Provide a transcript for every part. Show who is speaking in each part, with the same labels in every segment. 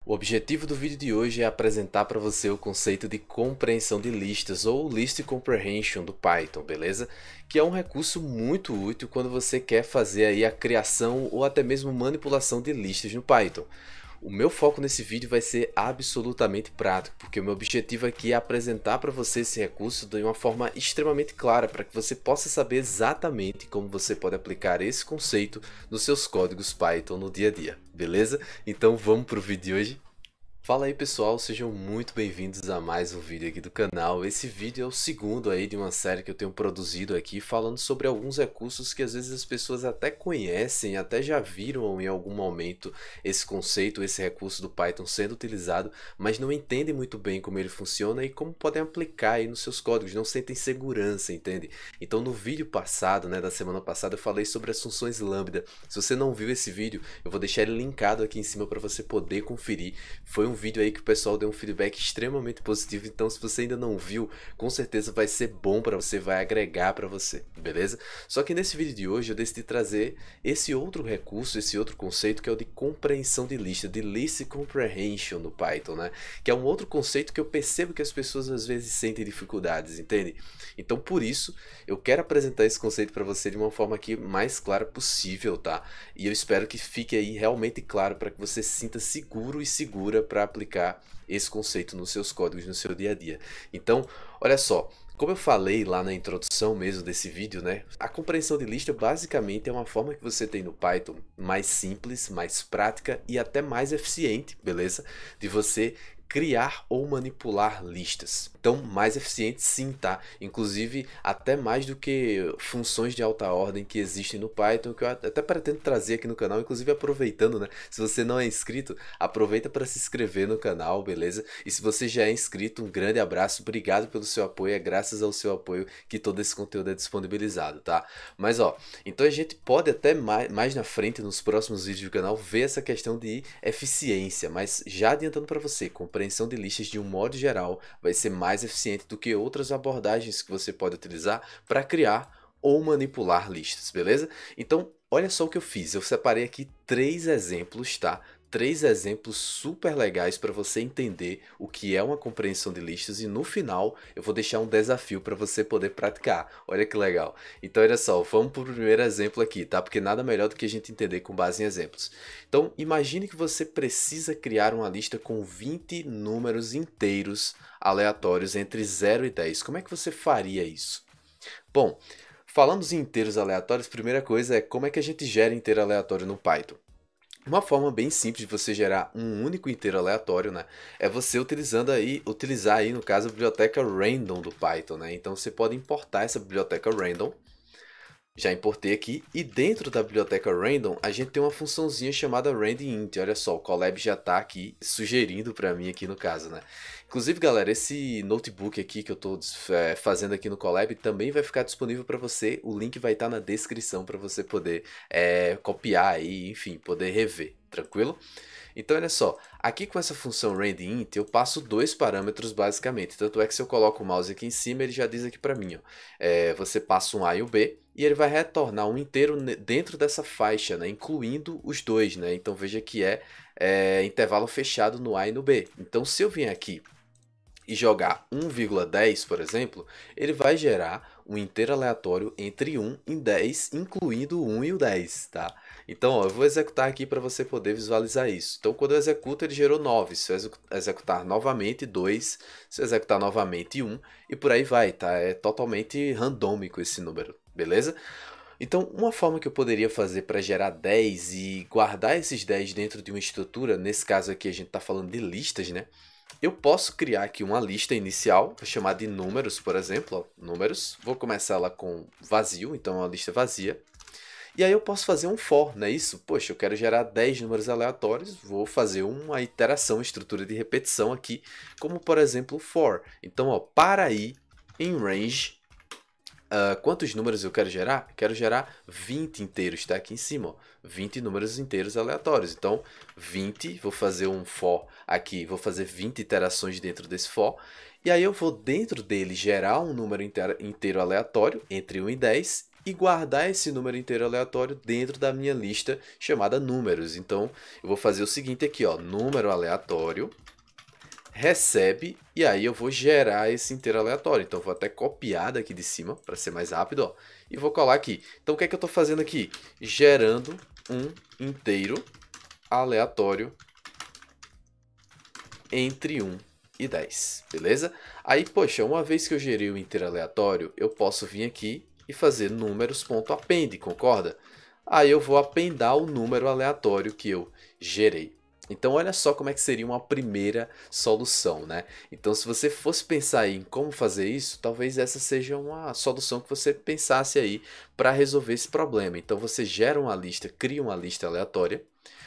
Speaker 1: O objetivo do vídeo de hoje é apresentar para você o conceito de compreensão de listas ou List Comprehension do Python, beleza? Que é um recurso muito útil quando você quer fazer aí a criação ou até mesmo manipulação de listas no Python. O meu foco nesse vídeo vai ser absolutamente prático, porque o meu objetivo aqui é apresentar para você esse recurso de uma forma extremamente clara, para que você possa saber exatamente como você pode aplicar esse conceito nos seus códigos Python no dia a dia, beleza? Então vamos para o vídeo de hoje? Fala aí pessoal, sejam muito bem-vindos a mais um vídeo aqui do canal. Esse vídeo é o segundo aí de uma série que eu tenho produzido aqui, falando sobre alguns recursos que às vezes as pessoas até conhecem, até já viram em algum momento esse conceito, esse recurso do Python sendo utilizado, mas não entendem muito bem como ele funciona e como podem aplicar aí nos seus códigos, não sentem segurança, entende? Então no vídeo passado, da semana passada, eu falei sobre as funções Lambda. Se você não viu esse vídeo, eu vou deixar ele linkado aqui em cima para você poder conferir. Foi um vídeo aí que o pessoal deu um feedback extremamente positivo, então se você ainda não viu, com certeza vai ser bom para você, vai agregar para você, beleza? Só que nesse vídeo de hoje eu decidi trazer esse outro recurso, esse outro conceito que é o de compreensão de lista, de List Comprehension no Python, que é um outro conceito que eu percebo que as pessoas às vezes sentem dificuldades, entende? Então por isso eu quero apresentar esse conceito para você de uma forma aqui mais clara possível, tá? E eu espero que fique aí realmente claro para que você se sinta seguro e segura para aplicar esse conceito nos seus códigos, no seu dia a dia. Então, olha só, como eu falei lá na introdução mesmo desse vídeo, a compreensão de lista basicamente é uma forma que você tem no Python mais simples, mais prática e até mais eficiente, beleza? De você criar ou manipular listas. Então, mais eficiente sim, tá? Inclusive, até mais do que funções de alta ordem que existem no Python, que eu até pretendo trazer aqui no canal, inclusive aproveitando, se você não é inscrito, aproveita para se inscrever no canal, beleza? E se você já é inscrito, um grande abraço, obrigado pelo seu apoio, é graças ao seu apoio que todo esse conteúdo é disponibilizado, tá? Mas ó, então a gente pode até mais na frente, nos próximos vídeos do canal, ver essa questão de eficiência, mas já adiantando para você, compreensão de listas de um modo geral vai ser mais eficiente do que outras abordagens que você pode utilizar para criar ou manipular listas, beleza? Então, olha só o que eu fiz. Eu separei aqui 3 exemplos, tá? 3 exemplos super legais para você entender o que é uma compreensão de listas e no final eu vou deixar um desafio para você poder praticar. Olha que legal. Então olha só, vamos para o primeiro exemplo aqui, tá? Porque nada melhor do que a gente entender com base em exemplos. Então imagine que você precisa criar uma lista com 20 números inteiros aleatórios entre 0 e 10. Como é que você faria isso? Bom, falando em inteiros aleatórios, primeira coisa é como é que a gente gera inteiro aleatório no Python. Uma forma bem simples de você gerar um único inteiro aleatório, é você utilizar aí, no caso, a biblioteca random do Python, Então você pode importar essa biblioteca random. Já importei aqui, e dentro da biblioteca random a gente tem uma funçãozinha chamada randint. Olha só, o Colab já está aqui sugerindo para mim aqui no caso, Inclusive, galera, esse notebook aqui que eu estou fazendo aqui no Colab também vai ficar disponível para você. O link vai estar na descrição para você poder copiar aí, enfim, poder rever, tranquilo? Então, olha só, aqui com essa função randint eu passo 2 parâmetros basicamente. Tanto é que se eu coloco o mouse aqui em cima, ele já diz aqui para mim, ó, você passa um A e um B, e ele vai retornar um inteiro dentro dessa faixa, incluindo os dois. Então veja que é intervalo fechado no A e no B. Então se eu vier aqui e jogar 1,10, por exemplo, ele vai gerar um inteiro aleatório entre 1 e 10, incluindo o 1 e o 10, tá? Então, ó, eu vou executar aqui para você poder visualizar isso. Então, quando eu executo, ele gerou 9. Se eu executar novamente, 2. Se eu executar novamente, 1. E por aí vai, tá? É totalmente randômico esse número, beleza? Então, uma forma que eu poderia fazer para gerar 10 e guardar esses 10 dentro de uma estrutura, nesse caso aqui a gente está falando de listas, eu posso criar aqui uma lista inicial, vou chamar de números, por exemplo, ó, números. Vou começar ela com vazio, então é uma lista vazia. E aí eu posso fazer um for, não é isso? Poxa, eu quero gerar 10 números aleatórios, vou fazer uma iteração, estrutura de repetição aqui, como por exemplo for. Então, ó, para aí em range, quantos números eu quero gerar? Quero gerar 20 inteiros, tá aqui em cima, ó, 20 números inteiros aleatórios. Então, 20, vou fazer um for aqui, vou fazer 20 iterações dentro desse for. E aí eu vou dentro dele gerar um número inteiro aleatório, entre 1 e 10, e guardar esse número inteiro aleatório dentro da minha lista chamada números. Então, eu vou fazer o seguinte aqui, ó, número aleatório, recebe, e aí eu vou gerar esse inteiro aleatório. Então, eu vou até copiar daqui de cima, para ser mais rápido, ó, e vou colar aqui. Então, o que é que eu estou fazendo aqui? Gerando um inteiro aleatório entre 1 e 10, beleza? Aí, poxa, uma vez que eu gerei o inteiro aleatório, eu posso vir aqui e fazer números.append, concorda? Aí eu vou apendar o número aleatório que eu gerei. Então, olha só como é que seria uma primeira solução, né? Então, se você fosse pensar em como fazer isso, talvez essa seja uma solução que você pensasse aí para resolver esse problema. Então, você gera uma lista, cria uma lista aleatória,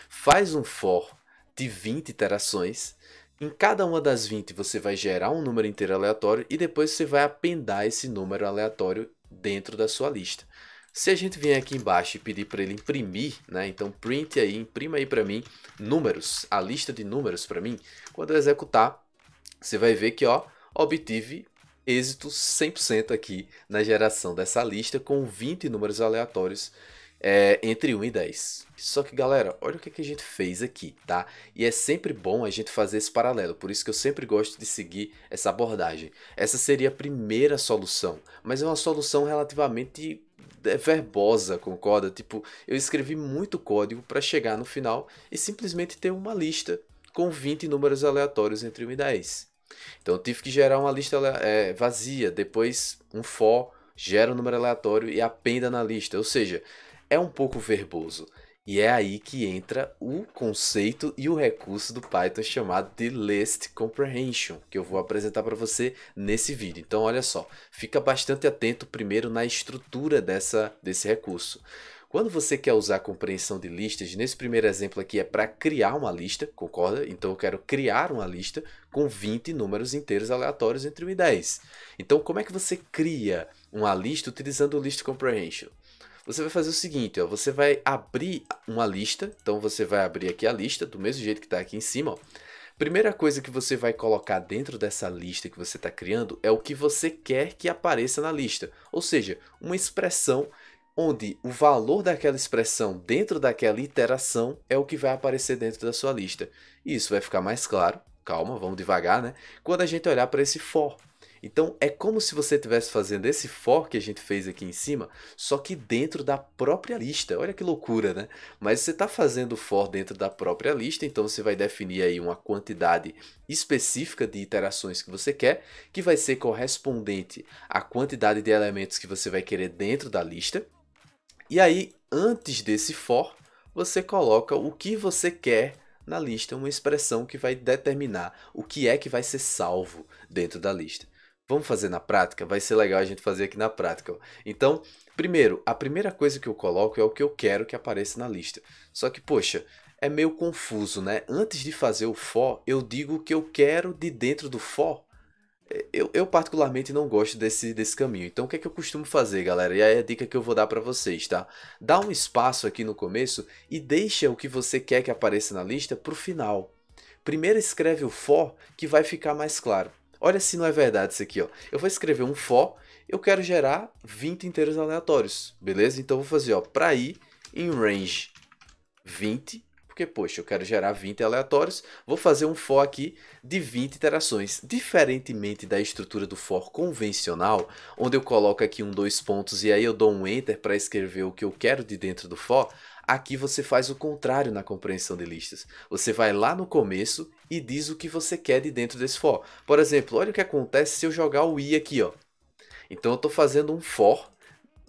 Speaker 1: faz um for de 20 iterações. Em cada uma das 20 você vai gerar um número inteiro aleatório e depois você vai apendar esse número aleatório dentro da sua lista. Se a gente vier aqui embaixo e pedir para ele imprimir, né? Então print aí, imprima aí para mim números, a lista de números para mim. Quando eu executar, você vai ver que ó, obtive êxito 100% aqui na geração dessa lista com 20 números aleatórios entre 1 e 10. Só que galera, olha o que a gente fez aqui, tá? E é sempre bom a gente fazer esse paralelo, por isso que eu sempre gosto de seguir essa abordagem. Essa seria a primeira solução, mas é uma solução relativamente verbosa, concorda? Tipo, eu escrevi muito código para chegar no final e simplesmente ter uma lista com 20 números aleatórios entre 1 e 10. Então eu tive que gerar uma lista vazia, depois um for, gera um número aleatório e appenda na lista, ou seja, é um pouco verboso. E é aí que entra o conceito e o recurso do Python chamado de List Comprehension, que eu vou apresentar para você nesse vídeo. Então olha só, fica bastante atento primeiro na estrutura desse recurso. Quando você quer usar a compreensão de listas, nesse primeiro exemplo aqui é para criar uma lista, concorda? Então eu quero criar uma lista com 20 números inteiros aleatórios entre 1 e 10. Então como é que você cria uma lista utilizando o List Comprehension? Você vai fazer o seguinte, ó, você vai abrir uma lista, então você vai abrir aqui a lista, do mesmo jeito que está aqui em cima. Ó. Primeira coisa que você vai colocar dentro dessa lista que você está criando é o que você quer que apareça na lista, ou seja, uma expressão onde o valor daquela expressão dentro daquela iteração é o que vai aparecer dentro da sua lista. E isso vai ficar mais claro, calma, vamos devagar, né? Quando a gente olhar para esse for. Então é como se você estivesse fazendo esse for que a gente fez aqui em cima, só que dentro da própria lista. Olha que loucura, né? Mas você está fazendo o for dentro da própria lista, então você vai definir aí uma quantidade específica de iterações que você quer, que vai ser correspondente à quantidade de elementos que você vai querer dentro da lista. E aí, antes desse for, você coloca o que você quer na lista, uma expressão que vai determinar o que é que vai ser salvo dentro da lista. Vamos fazer na prática? Vai ser legal a gente fazer aqui na prática. Então, primeiro, a primeira coisa que eu coloco é o que eu quero que apareça na lista. Só que, poxa, é meio confuso, né? Antes de fazer o for, eu digo o que eu quero de dentro do for. Eu particularmente não gosto desse caminho. Então, o que é que eu costumo fazer, galera? E aí é a dica que eu vou dar para vocês, tá? Dá um espaço aqui no começo e deixa o que você quer que apareça na lista para o final. Primeiro escreve o for, que vai ficar mais claro. Olha se não é verdade isso aqui, ó. Eu vou escrever um for, eu quero gerar 20 inteiros aleatórios, beleza? Então eu vou fazer, ó, para ir em range 20, porque, poxa, eu quero gerar 20 aleatórios, vou fazer um for aqui de 20 iterações. Diferentemente da estrutura do for convencional, onde eu coloco aqui dois pontos e aí eu dou um enter para escrever o que eu quero de dentro do for, aqui você faz o contrário na compreensão de listas. Você vai lá no começo e diz o que você quer de dentro desse for. Por exemplo, olha o que acontece se eu jogar o i aqui, ó. Então eu estou fazendo um for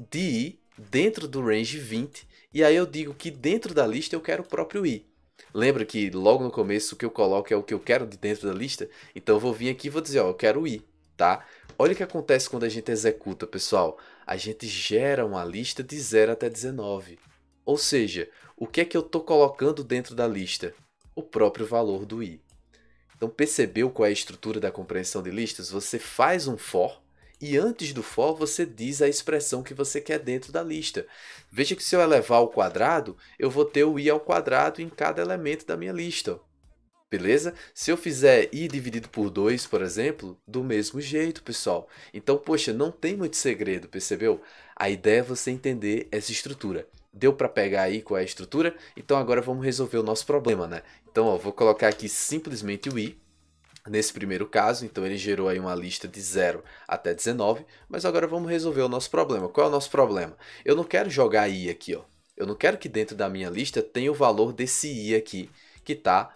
Speaker 1: de i dentro do range 20 e aí eu digo que dentro da lista eu quero o próprio i. Lembra que logo no começo o que eu coloco é o que eu quero de dentro da lista? Então eu vou vir aqui e vou dizer, ó, eu quero o i, tá? Olha o que acontece quando a gente executa, pessoal. A gente gera uma lista de 0 até 19. Ou seja, o que é que eu estou colocando dentro da lista? O próprio valor do i. Então percebeu qual é a estrutura da compreensão de listas? Você faz um for e antes do for você diz a expressão que você quer dentro da lista. Veja que se eu elevar ao quadrado, eu vou ter o i ao quadrado em cada elemento da minha lista. Beleza? Se eu fizer i dividido por 2, por exemplo, do mesmo jeito, pessoal. Então, poxa, não tem muito segredo, percebeu? A ideia é você entender essa estrutura. Deu para pegar aí qual é a estrutura? Então agora vamos resolver o nosso problema, né? Então, ó, vou colocar aqui simplesmente o i. Nesse primeiro caso, então ele gerou aí uma lista de 0 até 19, mas agora vamos resolver o nosso problema. Qual é o nosso problema? Eu não quero jogar i aqui, ó. Eu não quero que dentro da minha lista tenha o valor desse i aqui, que está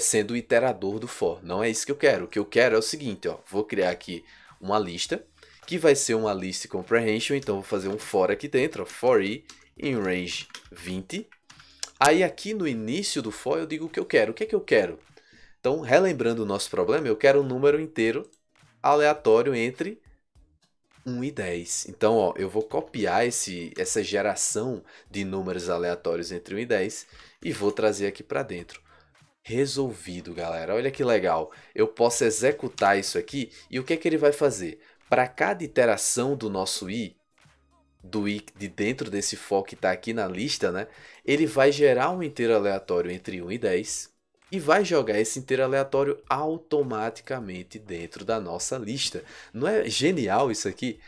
Speaker 1: sendo o iterador do for. Não é isso que eu quero. O que eu quero é o seguinte, ó. Vou criar aqui uma lista, que vai ser uma list comprehension, então vou fazer um for aqui dentro, ó, for i in range 20. Aí aqui no início do for eu digo o que eu quero. O que é que eu quero? Então, relembrando o nosso problema, eu quero um número inteiro aleatório entre 1 e 10. Então, ó, eu vou copiar essa geração de números aleatórios entre 1 e 10 e vou trazer aqui para dentro. Resolvido, galera. Olha que legal. Eu posso executar isso aqui e o que é que ele vai fazer? Para cada iteração do nosso i, do i de dentro desse for que está aqui na lista, né? Ele vai gerar um inteiro aleatório entre 1 e 10 e vai jogar esse inteiro aleatório automaticamente dentro da nossa lista. Não é genial isso aqui?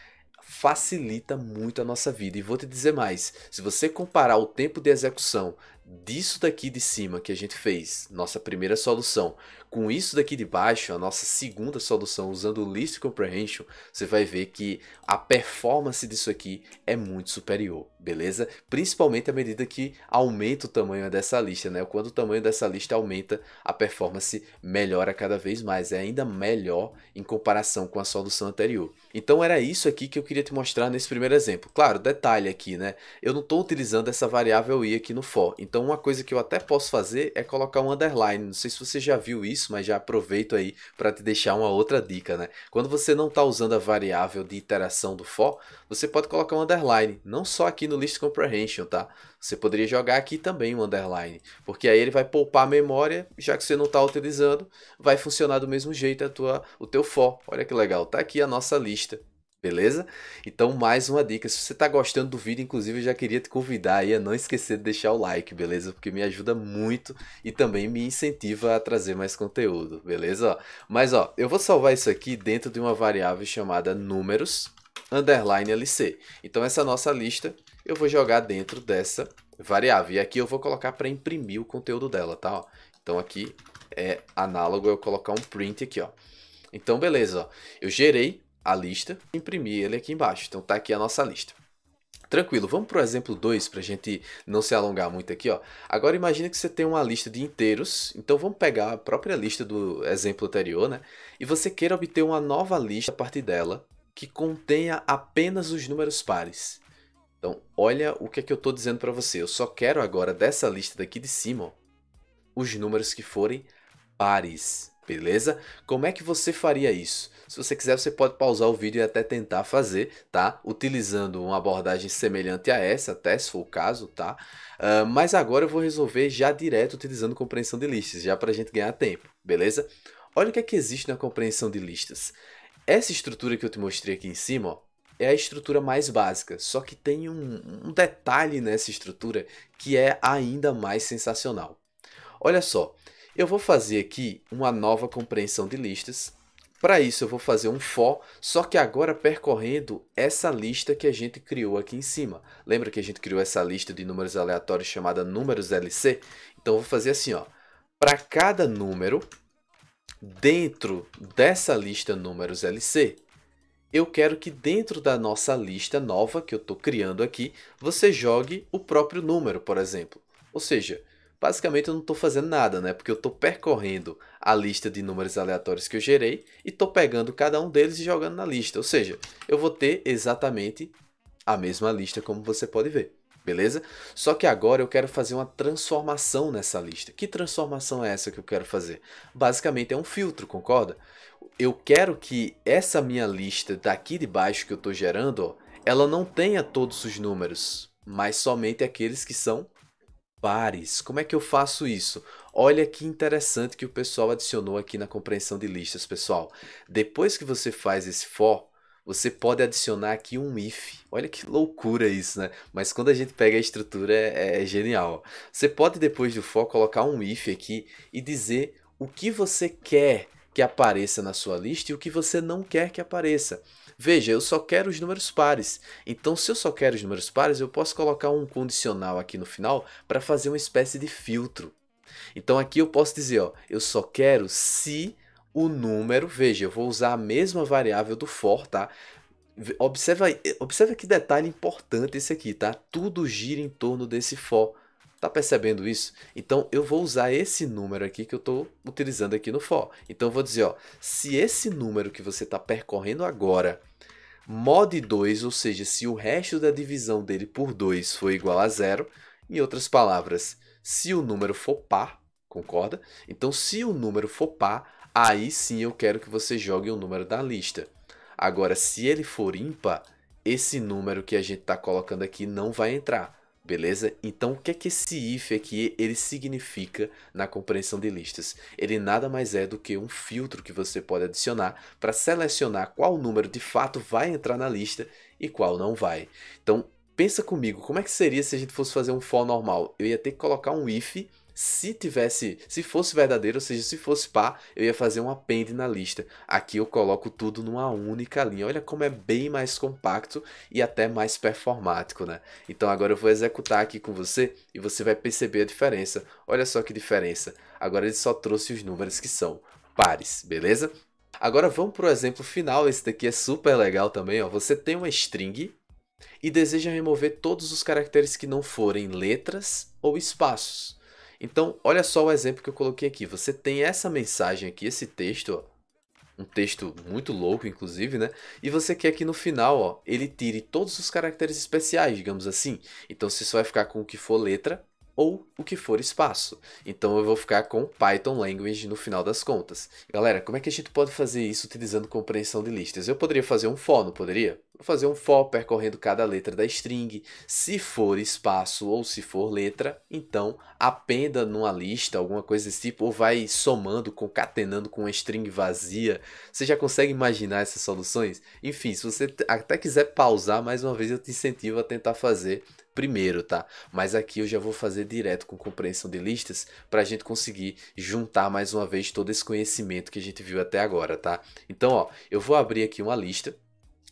Speaker 1: Facilita muito a nossa vida. E vou te dizer mais, se você comparar o tempo de execução disso daqui de cima que a gente fez, nossa primeira solução, com isso daqui de baixo, a nossa segunda solução usando o List Comprehension, você vai ver que a performance disso aqui é muito superior, beleza? Principalmente à medida que aumenta o tamanho dessa lista, né? Quando o tamanho dessa lista aumenta, a performance melhora cada vez mais, é ainda melhor em comparação com a solução anterior. Então era isso aqui que eu queria te mostrar nesse primeiro exemplo. Claro, detalhe aqui, né? Eu não estou utilizando essa variável i aqui no for, então uma coisa que eu até posso fazer é colocar um underline. Não sei se você já viu isso, mas já aproveito aí para te deixar uma outra dica, né? Quando você não está usando a variável de iteração do for, você pode colocar um underline, não só aqui no List Comprehension, tá? Você poderia jogar aqui também um underline, porque aí ele vai poupar a memória, já que você não está utilizando, vai funcionar do mesmo jeito o teu for. Olha que legal, tá aqui a nossa lista. Beleza? Então mais uma dica, se você está gostando do vídeo, inclusive eu já queria te convidar aí a não esquecer de deixar o like, beleza? Porque me ajuda muito e também me incentiva a trazer mais conteúdo, beleza? Mas ó, eu vou salvar isso aqui dentro de uma variável chamada números underline lc. Então essa nossa lista eu vou jogar dentro dessa variável e aqui eu vou colocar para imprimir o conteúdo dela, tá? Ó, então aqui é análogo eu colocar um print aqui, ó. Então beleza, ó, eu gerei a lista, imprimir ele aqui embaixo. Então tá aqui a nossa lista. Tranquilo, vamos para o exemplo 2 para a gente não se alongar muito aqui, ó. Agora imagine que você tem uma lista de inteiros, então vamos pegar a própria lista do exemplo anterior, né? E você queira obter uma nova lista a partir dela que contenha apenas os números pares. Então olha o que é que eu estou dizendo para você. Eu só quero agora dessa lista daqui de cima, ó, os números que forem pares. Beleza? Como é que você faria isso? Se você quiser, você pode pausar o vídeo e até tentar fazer, tá? Utilizando uma abordagem semelhante a essa, até se for o caso, tá? Mas agora eu vou resolver já direto utilizando compreensão de listas, já para a gente ganhar tempo, beleza? Olha o que é que existe na compreensão de listas. Essa estrutura que eu te mostrei aqui em cima, ó, é a estrutura mais básica, só que tem um detalhe nessa estrutura que é ainda mais sensacional. Olha só. Eu vou fazer aqui uma nova compreensão de listas. Para isso eu vou fazer um for, só que agora percorrendo essa lista que a gente criou aqui em cima. Lembra que a gente criou essa lista de números aleatórios chamada números LC? Então eu vou fazer assim, ó. Para cada número dentro dessa lista números LC, eu quero que dentro da nossa lista nova que eu estou criando aqui, você jogue o próprio número, por exemplo. Ou seja, basicamente eu não estou fazendo nada, né? Porque eu estou percorrendo a lista de números aleatórios que eu gerei e estou pegando cada um deles e jogando na lista. Ou seja, eu vou ter exatamente a mesma lista como você pode ver. Beleza? Só que agora eu quero fazer uma transformação nessa lista. Que transformação é essa que eu quero fazer? Basicamente é um filtro, concorda? Eu quero que essa minha lista daqui de baixo que eu estou gerando, ó, ela não tenha todos os números, mas somente aqueles que são pares. Como é que eu faço isso? Olha que interessante que o pessoal adicionou aqui na compreensão de listas, pessoal. Depois que você faz esse for, você pode adicionar aqui um if. Olha que loucura isso, né? Mas quando a gente pega a estrutura é genial. Você pode depois do for colocar um if aqui e dizer o que você quer que apareça na sua lista e o que você não quer que apareça. Veja, eu só quero os números pares. Então, se eu só quero os números pares, eu posso colocar um condicional aqui no final para fazer uma espécie de filtro. Então, aqui eu posso dizer, ó, eu só quero se o número... Veja, eu vou usar a mesma variável do for, tá? Observa que detalhe importante esse aqui, tá? Tudo gira em torno desse for. Tá percebendo isso? Então eu vou usar esse número aqui que eu estou utilizando aqui no for. Então eu vou dizer, ó, se esse número que você está percorrendo agora mod 2, ou seja, se o resto da divisão dele por 2 for igual a zero, em outras palavras, se o número for par, concorda? Então se o número for par, aí sim eu quero que você jogue o número da lista. Agora, se ele for ímpar, esse número que a gente está colocando aqui não vai entrar. Beleza? Então, o que é que esse if aqui ele significa na compreensão de listas? Ele nada mais é do que um filtro que você pode adicionar para selecionar qual número de fato vai entrar na lista e qual não vai. Então, pensa comigo, como é que seria se a gente fosse fazer um for normal? Eu ia ter que colocar um if se fosse verdadeiro, ou seja, se fosse par, eu ia fazer um append na lista. Aqui eu coloco tudo numa única linha. Olha como é bem mais compacto e até mais performático, né? Então agora eu vou executar aqui com você e você vai perceber a diferença. Olha só que diferença. Agora ele só trouxe os números que são pares, beleza? Agora vamos para o exemplo final. Esse daqui é super legal também, ó. Você tem uma string e deseja remover todos os caracteres que não forem letras ou espaços. Então, olha só o exemplo que eu coloquei aqui. Você tem essa mensagem aqui, esse texto, ó, um texto muito louco, inclusive, né? E você quer que no final, ó, ele tire todos os caracteres especiais, digamos assim. Então, você só vai ficar com o que for letra ou o que for espaço. Então, eu vou ficar com Python Language no final das contas. Galera, como é que a gente pode fazer isso utilizando compreensão de listas? Eu poderia fazer um for, não poderia? Vou fazer um for percorrendo cada letra da string. Se for espaço ou se for letra, então appenda numa lista, alguma coisa desse tipo, ou vai somando, concatenando com uma string vazia. Você já consegue imaginar essas soluções? Enfim, se você até quiser pausar, mais uma vez eu te incentivo a tentar fazer primeiro, tá? Mas aqui eu já vou fazer direto com compreensão de listas para a gente conseguir juntar mais uma vez todo esse conhecimento que a gente viu até agora, tá? Então, ó, eu vou abrir aqui uma lista.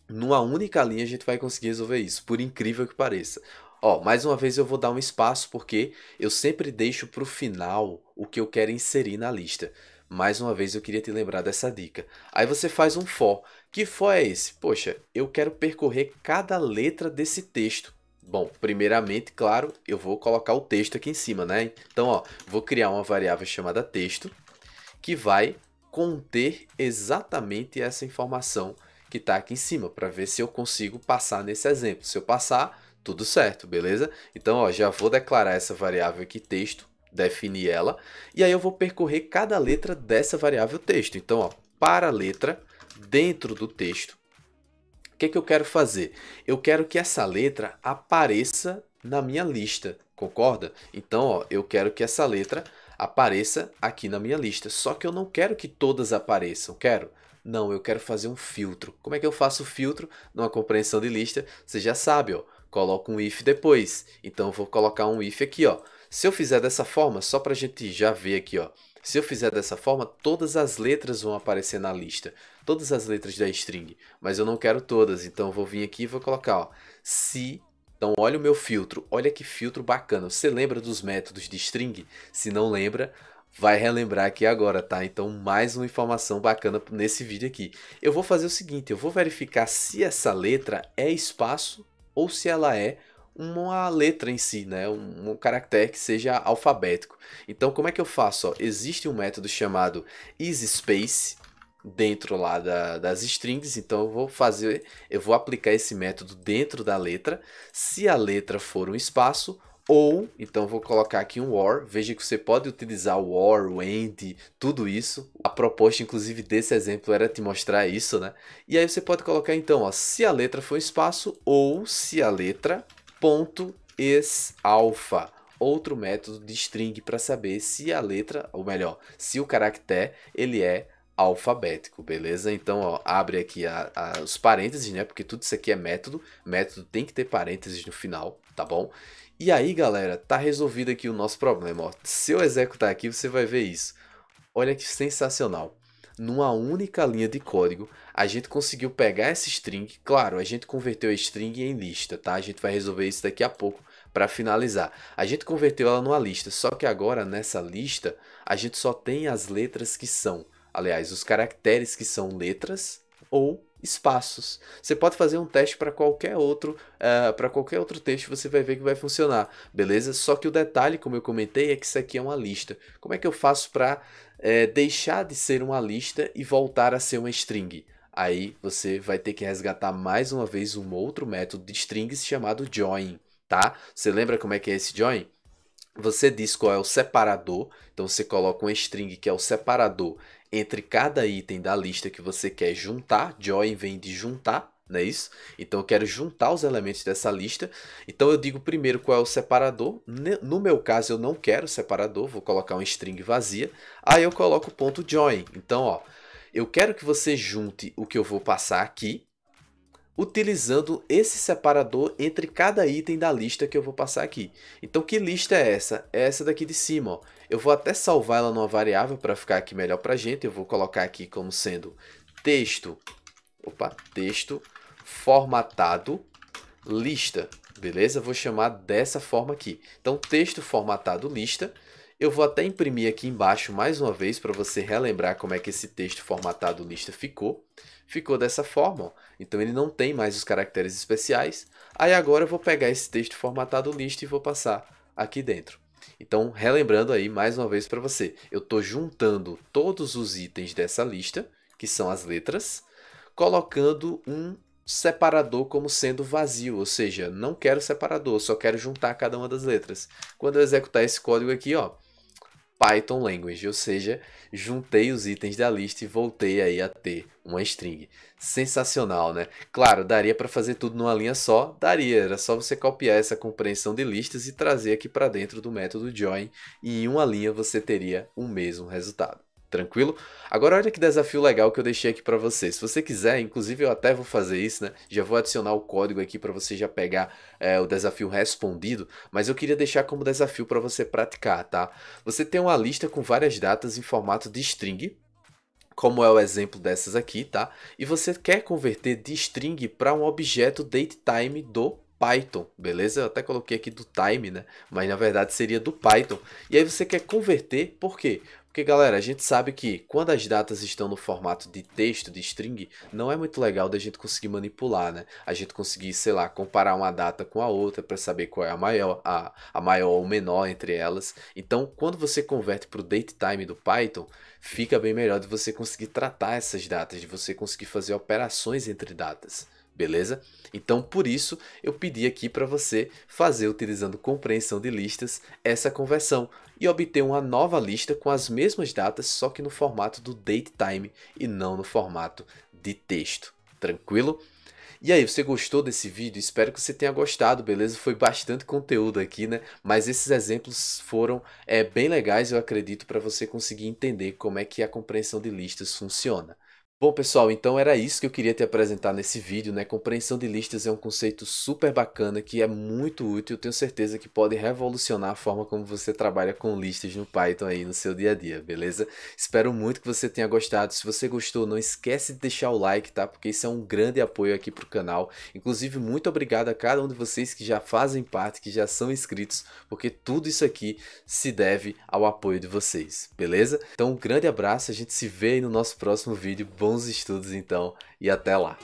Speaker 1: Numa única linha a gente vai conseguir resolver isso, por incrível que pareça. Ó, mais uma vez eu vou dar um espaço porque eu sempre deixo para o final o que eu quero inserir na lista. Mais uma vez eu queria te lembrar dessa dica. Aí você faz um for. Que for é esse? Poxa, eu quero percorrer cada letra desse texto. Bom, primeiramente, claro, eu vou colocar o texto aqui em cima, né? Então, ó, vou criar uma variável chamada texto que vai conter exatamente essa informação que está aqui em cima, para ver se eu consigo passar nesse exemplo. Se eu passar, tudo certo, beleza? Então, ó, já vou declarar essa variável aqui, texto, definir ela, e aí eu vou percorrer cada letra dessa variável texto. Então, ó, para a letra, dentro do texto, o que eu quero fazer? Eu quero que essa letra apareça na minha lista, concorda? Então, ó, eu quero que essa letra apareça aqui na minha lista, só que eu não quero que todas apareçam, quero? Não, eu quero fazer um filtro. Como é que eu faço o filtro numa compreensão de lista? Você já sabe, ó, coloco um if depois. Então, eu vou colocar um if aqui, ó. Se eu fizer dessa forma, só para a gente já ver aqui, ó. Se eu fizer dessa forma, todas as letras vão aparecer na lista. Todas as letras da string. Mas eu não quero todas, então eu vou vir aqui e vou colocar, ó, se... Então, olha o meu filtro. Olha que filtro bacana. Você lembra dos métodos de string? Se não lembra, vai relembrar aqui agora, tá? Então, mais uma informação bacana nesse vídeo aqui. Eu vou fazer o seguinte, eu vou verificar se essa letra é espaço ou se ela é uma letra em si, né? Um caractere que seja alfabético. Então, como é que eu faço? Ó, existe um método chamado isSpace dentro lá das strings, então eu vou aplicar esse método dentro da letra. Se a letra for um espaço, ou, então vou colocar aqui um OR, veja que você pode utilizar o OR, o AND, tudo isso. A proposta, inclusive, desse exemplo era te mostrar isso, né? E aí você pode colocar, então, ó, se a letra for um espaço, ou se a letra ponto .is_alpha, outro método de string para saber se a letra, ou melhor, se o caractere, ele é alfabético, beleza? Então, ó, abre aqui os parênteses, né? Porque tudo isso aqui é método. Método tem que ter parênteses no final, tá bom? E aí, galera, tá resolvido aqui o nosso problema, ó. Se eu executar aqui, você vai ver isso. Olha que sensacional. Numa única linha de código, a gente conseguiu pegar essa string. Claro, a gente converteu a string em lista, tá? A gente vai resolver isso daqui a pouco para finalizar. A gente converteu ela numa lista, só que agora nessa lista a gente só tem as letras que são, aliás, os caracteres que são letras ou espaços. Você pode fazer um teste para qualquer outro texto, você vai ver que vai funcionar, beleza? Só que o detalhe, como eu comentei, é que isso aqui é uma lista. Como é que eu faço para deixar de ser uma lista e voltar a ser uma string? Aí você vai ter que resgatar mais uma vez um outro método de strings chamado join, tá? Você lembra como é que é esse join? Você diz qual é o separador, então você coloca uma string que é o separador entre cada item da lista que você quer juntar. Join vem de juntar, não é isso? Então eu quero juntar os elementos dessa lista. Então eu digo primeiro qual é o separador. No meu caso eu não quero separador, vou colocar uma string vazia. Aí eu coloco o ponto join. Então ó, eu quero que você junte o que eu vou passar aqui, utilizando esse separador entre cada item da lista que eu vou passar aqui. Então que lista é essa? É essa daqui de cima, ó. Eu vou até salvar ela numa variável para ficar aqui melhor para a gente. Eu vou colocar aqui como sendo texto formatado lista, beleza? Vou chamar dessa forma aqui. Então texto formatado lista. Eu vou até imprimir aqui embaixo mais uma vez para você relembrar como é que esse texto formatado lista ficou. Ficou dessa forma, ó. Então ele não tem mais os caracteres especiais. Aí agora eu vou pegar esse texto formatado lista e vou passar aqui dentro. Então, relembrando aí mais uma vez para você, eu estou juntando todos os itens dessa lista, que são as letras, colocando um separador como sendo vazio, ou seja, não quero separador, só quero juntar cada uma das letras. Quando eu executar esse código aqui, ó, Python Language, ou seja, juntei os itens da lista e voltei aí a ter uma string. Sensacional, né? Claro, daria para fazer tudo numa linha só, daria, era só você copiar essa compreensão de listas e trazer aqui para dentro do método join e em uma linha você teria o mesmo resultado. Tranquilo? Agora olha que desafio legal que eu deixei aqui para você. Se você quiser, inclusive eu até vou fazer isso, né? Já vou adicionar o código aqui para você já pegar o desafio respondido, mas eu queria deixar como desafio para você praticar, tá? Você tem uma lista com várias datas em formato de string, como é o exemplo dessas aqui, tá? E você quer converter de string para um objeto datetime do Python, beleza? Eu até coloquei aqui do time, né? Mas na verdade seria do Python. E aí você quer converter, por quê? Porque, galera, a gente sabe que quando as datas estão no formato de texto, de string, não é muito legal da gente conseguir manipular, né? A gente conseguir, sei lá, comparar uma data com a outra para saber qual é a maior ou menor entre elas. Então, quando você converte para o datetime do Python, fica bem melhor de você conseguir tratar essas datas, de você conseguir fazer operações entre datas. Beleza? Então, por isso, eu pedi aqui para você fazer, utilizando compreensão de listas, essa conversão e obter uma nova lista com as mesmas datas, só que no formato do datetime e não no formato de texto. Tranquilo? E aí, você gostou desse vídeo? Espero que você tenha gostado, beleza? Foi bastante conteúdo aqui, né? Mas esses exemplos foram bem legais, eu acredito, para você conseguir entender como é que a compreensão de listas funciona. Bom, pessoal, então era isso que eu queria te apresentar nesse vídeo, né? Compreensão de listas é um conceito super bacana que é muito útil, eu tenho certeza que pode revolucionar a forma como você trabalha com listas no Python aí no seu dia a dia, beleza? Espero muito que você tenha gostado. Se você gostou, não esquece de deixar o like, tá? Porque isso é um grande apoio aqui pro canal. Inclusive, muito obrigado a cada um de vocês que já fazem parte, que já são inscritos, porque tudo isso aqui se deve ao apoio de vocês, beleza? Então, um grande abraço, a gente se vê aí no nosso próximo vídeo. Bons estudos então e até lá!